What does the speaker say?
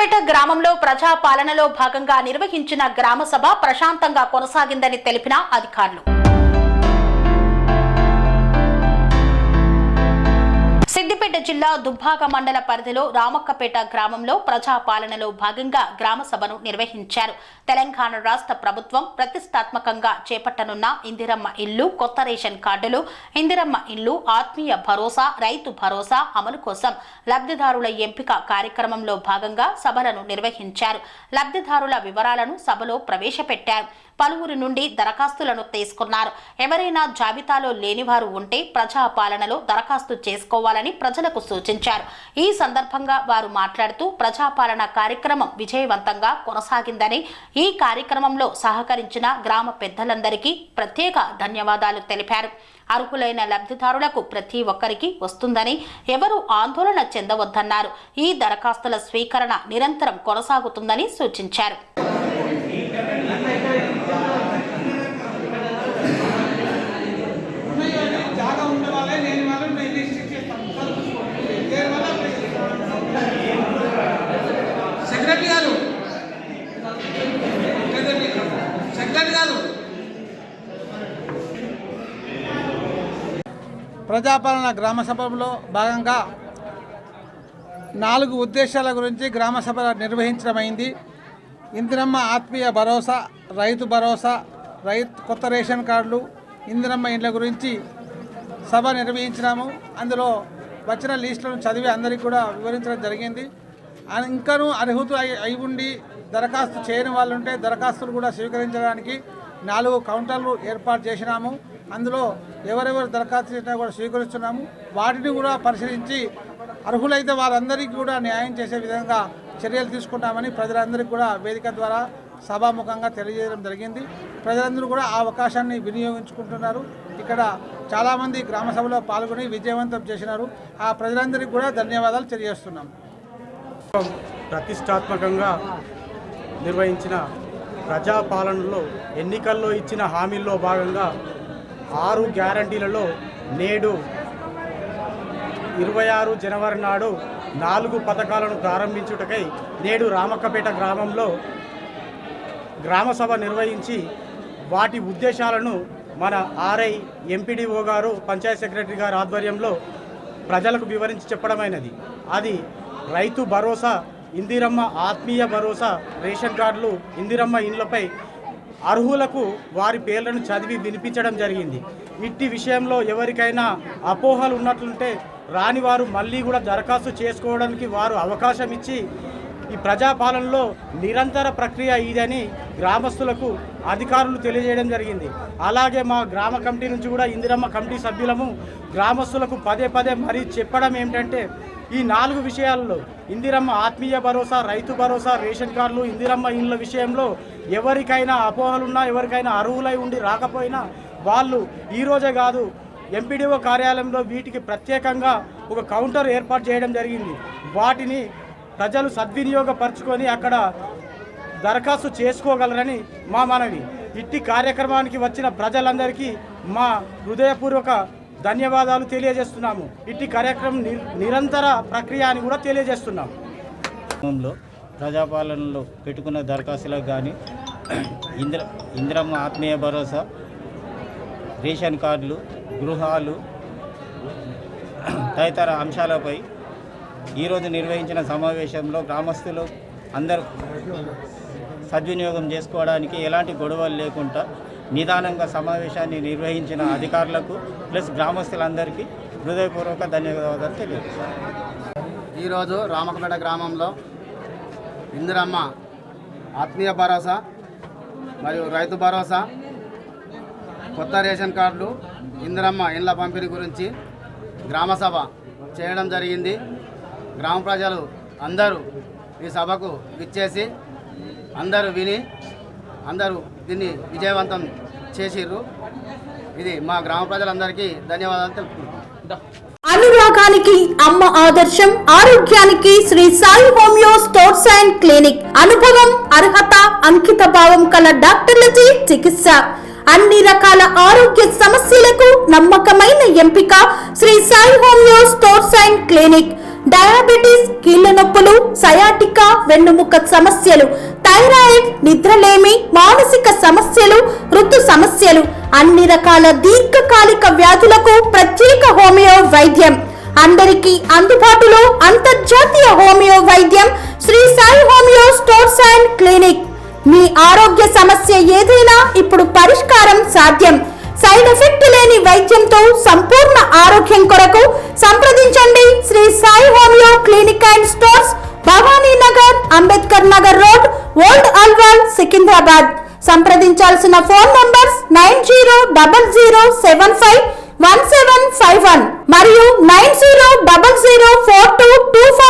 రామక్కపేట గ్రామంలో ప్రజా పాలనలో భాగంగా నిర్వహించిన గ్రామ సభ ప్రశాంతంగా కొనసాగిందని తెలిపిన అధికారులు. సిద్దిపేట జిల్లా దుబ్బాక మండల పరిధిలో రామక్కపేట గ్రామంలో ప్రజా పాలనలో భాగంగా గ్రామ సభను నిర్వహించారు. తెలంగాణ రాష్ట్ర ప్రభుత్వం ప్రతిష్టాత్మకంగా చేపట్టనున్న ఇందిరమ్మ ఇల్లు, కొత్త రేషన్ కార్డులు, ఇందిరమ్మ ఇల్లు, ఆత్మీయ భరోసా, రైతు భరోసా అమలు కోసం లబ్ధిదారుల ఎంపిక కార్యక్రమంలో భాగంగా సభలను నిర్వహించారు. లబ్ధిదారుల వివరాలను సభలో ప్రవేశపెట్టారు. పలువురి నుండి దరఖాస్తులను తీసుకున్నారు. ఎవరైనా జాబితాలో లేనివారు ఉంటే ప్రజా పాలనలో దరఖాస్తు చేసుకోవాలని ప్రజలకు సూచించారు. ఈ సందర్భంగా వారు మాట్లాడుతూ ప్రజాపాలన కార్యక్రమం విజయవంతంగా కొనసాగిందని, ఈ కార్యక్రమంలో సహకరించిన గ్రామ పెద్దలందరికీ ప్రత్యేక ధన్యవాదాలు తెలిపారు. అర్హులైన లబ్ధిదారులకు ప్రతి ఒక్కరికి వస్తుందని, ఎవరూ ఆందోళన చెందవద్దన్నారు. ఈ దరఖాస్తుల స్వీకరణ నిరంతరం కొనసాగుతుందని సూచించారు. ప్రజాపాలన గ్రామ సభలో భాగంగా 4 ఉద్దేశాల గురించి గ్రామ సభ నిర్వహించడమైంది. ఇందిరమ్మ ఆత్మీయ భరోసా, రైతు భరోసా, కొత్త రేషన్ కార్డులు, ఇందిరమ్మ ఇండ్ల గురించి సభ నిర్వహించినాము. అందులో వచ్చిన లిస్టులను చదివి అందరికీ కూడా వివరించడం జరిగింది. ఇంకనూ అర్హత అయి ఉండి దరఖాస్తు చేయని వాళ్ళు ఉంటే దరఖాస్తులు కూడా స్వీకరించడానికి 4 కౌంటర్లు ఏర్పాటు చేసినాము. అందులో ఎవరెవరు దరఖాస్తు చేసినా కూడా స్వీకరిస్తున్నాము. వాటిని కూడా పరిశీలించి అర్హులైతే వారందరికీ కూడా న్యాయం చేసే విధంగా చర్యలు తీసుకుంటామని ప్రజలందరికీ కూడా వేదిక ద్వారా సభాముఖంగా తెలియజేయడం జరిగింది. ప్రజలందరూ కూడా ఆ అవకాశాన్ని వినియోగించుకుంటున్నారు. ఇక్కడ చాలామంది గ్రామ సభలో పాల్గొని విజయవంతం చేసినారు. ఆ ప్రజలందరికీ కూడా ధన్యవాదాలు తెలియజేస్తున్నాం. ప్రతిష్టాత్మకంగా నిర్వహించిన ప్రజాపాలనలో ఎన్నికల్లో ఇచ్చిన హామీల్లో భాగంగా 6 గ్యారంటీలలో నేడు 26 జనవరి నాడు 4 పథకాలను ప్రారంభించుటకై నేడు రామక్కపేట గ్రామంలో గ్రామసభ నిర్వహించి వాటి ఉద్దేశాలను మన ఆర్ఐ ఎంపీడీఓ గారు, పంచాయత్ సెక్రటరీ గారి ఆధ్వర్యంలో ప్రజలకు వివరించి చెప్పడమైనది. అది రైతు భరోసా, ఇందిరమ్మ ఆత్మీయ భరోసా, రేషన్ కార్డులు, ఇందిరమ్మ ఇండ్లపై అర్హులకు వారి పేర్లను చదివి వినిపించడం జరిగింది. ఇట్టి విషయంలో ఎవరికైనా అపోహలు ఉన్నట్లుంటే రాని వారు మళ్ళీ కూడా దరఖాస్తు చేసుకోవడానికి వారు అవకాశం ఇచ్చి ఈ ప్రజాపాలనలో నిరంతర ప్రక్రియ ఇదని గ్రామస్తులకు అధికారులు తెలియజేయడం జరిగింది. అలాగే మా గ్రామ కమిటీ నుంచి కూడా ఇందిరమ్మ కమిటీ సభ్యులము గ్రామస్తులకు పదే పదే మరీ చెప్పడం ఏమిటంటే ఈ 4 విషయాల్లో ఇందిరమ్మ ఆత్మీయ భరోసా, రైతు భరోసా, రేషన్ కార్డులు, ఇందిరమ్మ ఇండ్ల విషయంలో ఎవరికైనా అపోహలున్నా, ఎవరికైనా అర్హులై ఉండి రాకపోయినా వాళ్ళు ఈరోజే కాదు ఎంపీడీఓ కార్యాలయంలో వీటికి ప్రత్యేకంగా ఒక కౌంటర్ ఏర్పాటు చేయడం జరిగింది. వాటిని ప్రజలు సద్వినియోగపరచుకొని అక్కడ దరఖాస్తు చేసుకోగలరని మా మనవి. ఇట్టి కార్యక్రమానికి వచ్చిన ప్రజలందరికీ మా హృదయపూర్వక ధన్యవాదాలు తెలియజేస్తున్నాము. ఇట్టి కార్యక్రమం నిరంతర ప్రక్రియ అని కూడా తెలియజేస్తున్నాము. ప్రజాపాలనలో పెట్టుకున్న దరఖాస్తులకు కానీ ఇందిరమ్మ ఆత్మీయ భరోసా, రేషన్ కార్డులు, గృహాలు తదితర అంశాలపై ఈరోజు నిర్వహించిన సమావేశంలో గ్రామస్తులు అందరూ సద్వినియోగం చేసుకోవడానికి ఎలాంటి గొడవలు లేకుండా నిదానంగా సమావేశాన్ని నిర్వహించిన అధికారులకు ప్లస్ గ్రామస్తులందరికీ హృదయపూర్వక ధన్యవాదాలు తెలియజేస్తాను. ఈరోజు రామక్కపేట గ్రామంలో ఇందిరమ్మ ఆత్మీయ భరోసా మరియు రైతు భరోసా, కొత్త రేషన్ కార్డులు, ఇందిరమ్మ ఇండ్ల పంపిణీ గురించి గ్రామసభ చేయడం జరిగింది. గ్రామ ప్రజలు అందరూ ఈ సభకు విచ్చేసి అందరూ విని అందరూ దీన్ని విజయవంతం చేసిర్రు. ఇది మా గ్రామ ప్రజలందరికీ ధన్యవాదాలు తెలుపుతున్నాం. అనురాగానికి అమ్మ ఆదర్శం, ఆరోగ్యానికి Shri Sai homeo stores and clinic. అనుభవం, అర్హత, అంకిత భావం కల డాక్టర్లచే చికిత్స. అన్ని రకాల ఆరోగ్య సమస్యలకు నమ్మకమైన ఎంపిక Shri Sai homeo stores and clinic. Diabetes, కీళ్ల నొప్పులు, సయాటికా, వెన్నుముక్క సమస్యలు, థైరాయిడ్, నిద్రలేమి, మానసిక సమస్యలు, ఋతు సమస్యలు, అన్ని రకాల దీర్ఘకాలిక వ్యాధులకు ప్రత్యేక హోమియో వైద్యం. అందరికీ అందుబాటులో అంతర్జాతీయ హోమియో వైద్యం Sri Sai homeo stores and clinic. మీ ఆరోగ్య సమస్య ఏదైనా ఇప్పుడు పరిష్కారం సాధ్యం. సైడ్ ఎఫెక్ట్ లేని వైద్యంతో సంపూర్ణ ఆరోగ్యం కొరకు సంప్రదించండి Sri Sai homeo clinic and stores, Bhavani Nagar, Ambedkar Nagar road, old Alwal, Secunderabad. సంప్రదించాల్సిన ఫోన్ నంబర్స్ 9000751751 మరియు 90004224